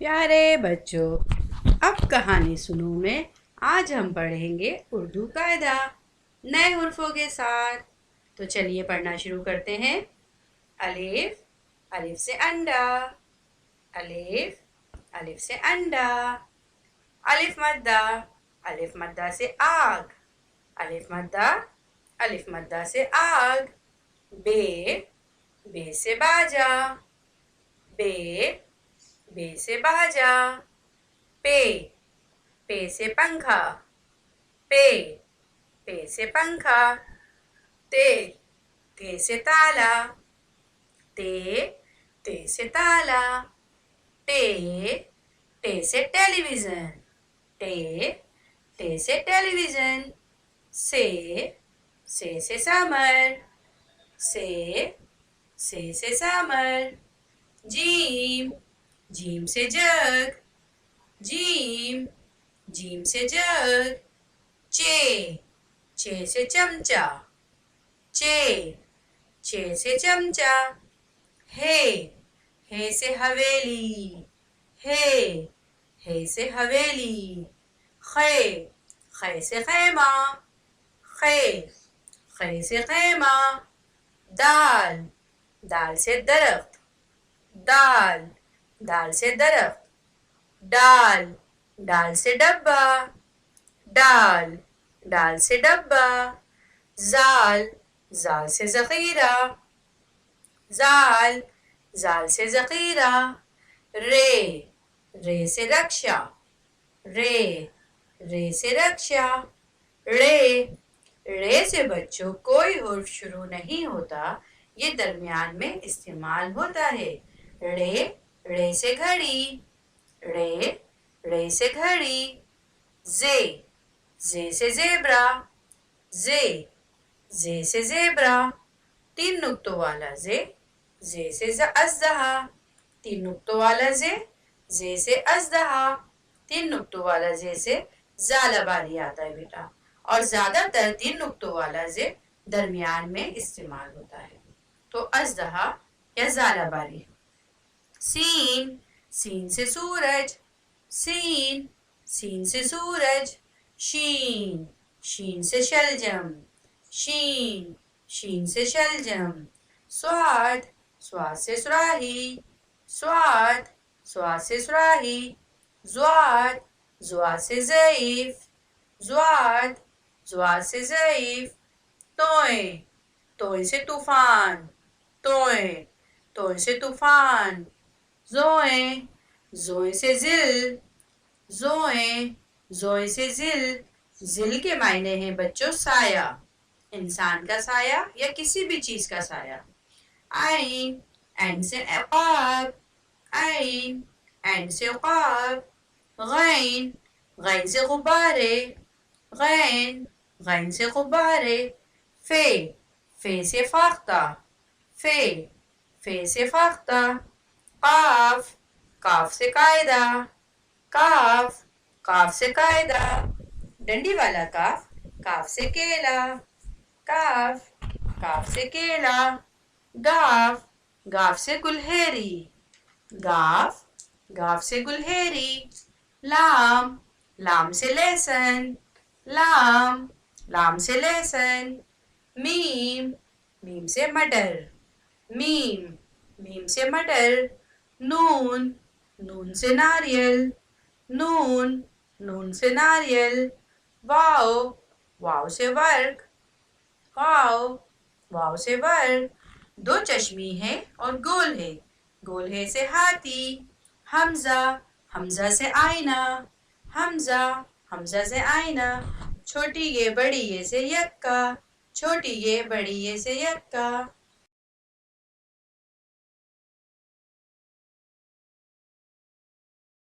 پیارے بچوں، اب کہانی سنو میں آج ہم پڑھیں گے اردو قاعدہ نئے حرفوں کے ساتھ۔ تو چلیے پڑھنا شروع کرتے ہیں۔ الف، الف سے انڈا، الف، الف سے انڈا۔ الف مدہ، الف مدہ سے آگ، الف مدہ، الف مدہ سے آگ۔ بے، بے سے باجا، بے، بے سے باجا۔ پے، پے سے پنکھا، پے، پے سے پنکھا۔ تے، تے سے تالا، تے، تے سے تالا۔ ٹے، ٹے سے ٹیلی ویژن، ٹے، ٹے سے ٹیلی ویژن۔ سے، سے سامر، سے سے سامر۔ جیم، جیم سے جگ، جیم، جیم سے جگ۔ چے، چے سے چمچہ، چے، چے سے چمچہ۔ ہے، ہے سے حویلی، ہے، ہے سے حویلی۔ خے، خے سے خیمہ، خے، خے سے خیمہ۔ دال، دال سے درخت، دال، دال سے درخت۔ ڈال، ڈال سے ڈبہ، ڈال، ڈال سے ڈبہ۔ زال، زال سے ذخیرہ، زال، زال سے ذخیرہ۔ رے، رے سے رکشہ، رے، رے سے رکشہ۔ رے، رے سے بچوں کوئی حرف شروع نہیں ہوتا، یہ درمیان میں استعمال ہوتا ہے۔ رے، رے سے گھڑی، رے، رے سے گھڑی۔ زے، زے سے زیبرا، زے، زے سے زیبرا۔ تین نقطوں والا زے، زے سے اژدہا، تین نقطوں والا زے، زے سے اژدہا۔ تین نقطوں والا زے سے زالہ باری آتا ہے بیٹا، اور زیادہ تر تین نقطوں والا زے درمیان میں استعمال ہوتا ہے۔ تو اژدہا یا زالہ باری۔ سین، سین سے سورج، سین، سین سے سورج۔ شین، شین سے شلجم، شین، شین سے شلجم۔ صاد، صاد سے صراحی، صاد، صاد سے صراحی۔ ضاد، ضاد سے ضعیف، ضاد، ضاد سے ضعیف۔ توئیں، توئیں سے طوفان، توئیں، توئیں سے طوفان۔ زوئیں، زوئیں سے ذل، زوئیں، زوئیں سے ذل۔ ذل کے معنی ہیں بچوں سایہ، انسان کا سایہ یا کسی بھی چیز کا سایہ۔ عین، عین سے عقاب، عین، عین سے عقاب۔ غین، غین سے غبارے، غین، غین سے غبارے۔ فے، فے سے فاختہ، فے، فے سے فاختہ۔ قاف، قاف سے قاعدہ، قاف، قاف سے قاعدہ۔ ڈنڈی والا قاف، قاف سے کیلا، قاف، قاف سے کیلا۔ گاف، گاف سے گلہیری، گاف، گاف سے گلہیری۔ لام، لام سے لہسن، لام، لام سے لہسن۔ میم، میم سے مٹر، میم، میم سے مٹر۔ نون، نون سے ناریل، نون، نون سے ناریل۔ واو، واو سے ورق، واو، واو سے ورق۔ دو چشمی ہے اور گول ہے، گول ہے سے ہاتھی۔ حمزہ، حمزہ سے آئینہ، حمزہ، حمزہ سے آئینہ۔ چھوٹی یہ بڑی یہ سے یکا، چھوٹی یہ بڑی یہ سے یکا۔